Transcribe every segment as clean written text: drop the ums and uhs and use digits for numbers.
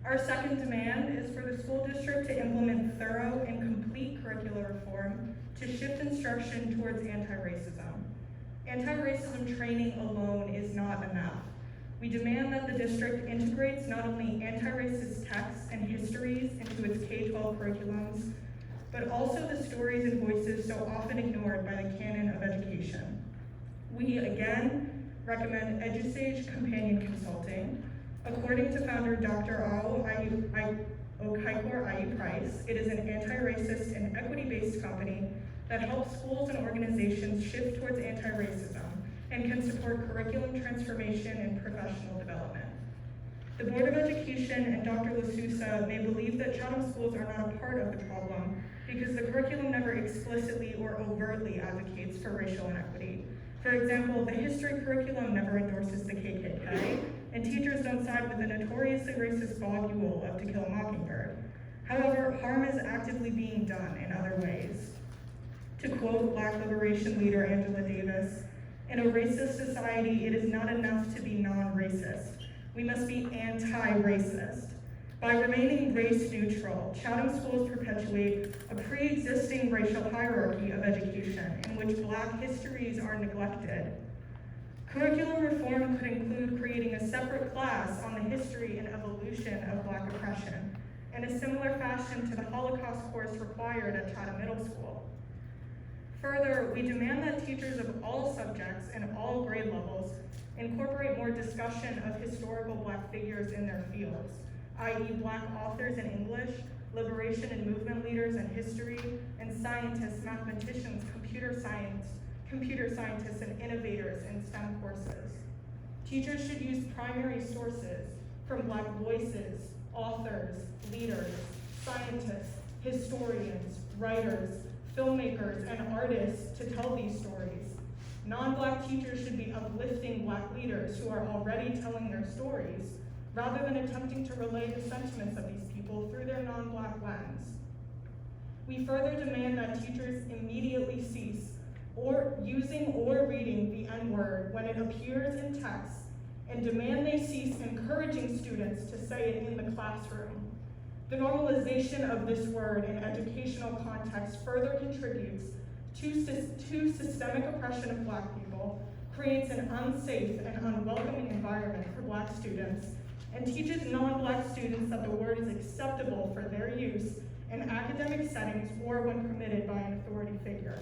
Our second demand is for the school district to implement thorough and complete curricular reform to shift instruction towards anti-racism. Anti-racism training alone is not enough. We demand that the district integrates not only anti-racist texts and histories into its K-12 curriculums, but also the stories and voices so often ignored by the canon of education. We, again, recommend EduSage Companion Consulting. According to founder Dr. Okaikor Price, it is an anti-racist and equity-based company that helps schools and organizations shift towards anti-racism and can support curriculum transformation and professional development. The Board of Education and Dr. LaSousa may believe that Chatham schools are not a part of the problem because the curriculum never explicitly or overtly advocates for racial inequity. For example, the history curriculum never endorses the KKK, and teachers don't side with the notoriously racist Bob Ewell of To Kill a Mockingbird. However, harm is actively being done in other ways. To quote Black liberation leader Angela Davis, "In a racist society, it is not enough to be non-racist. We must be anti-racist." By remaining race neutral, Chatham schools perpetuate a pre-existing racial hierarchy of education in which Black histories are neglected. Curriculum reform could include creating a separate class on the history and evolution of Black oppression, in a similar fashion to the Holocaust course required at Chatham Middle School. Further, we demand that teachers of all subjects and all grade levels incorporate more discussion of historical Black figures in their fields, i.e. Black authors in English, liberation and movement leaders in history, and scientists, mathematicians, computer scientists, and innovators in STEM courses. Teachers should use primary sources from Black voices, authors, leaders, scientists, historians, writers, filmmakers, and artists to tell these stories. Non-Black teachers should be uplifting Black leaders who are already telling their stories, rather than attempting to relay the sentiments of these people through their non-Black lens. We further demand that teachers immediately cease using or reading the N-word when it appears in text, and demand they cease encouraging students to say it in the classroom. The normalization of this word in educational context further contributes to systemic oppression of Black people, creates an unsafe and unwelcoming environment for Black students, and teaches non-Black students that the word is acceptable for their use in academic settings or when permitted by an authority figure.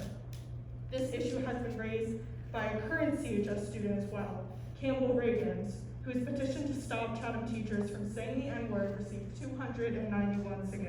This issue has been raised by a current CHS student as well, Campbell Reagans, whose petition to stop Chatham teachers from saying the N-word received 291 signatures.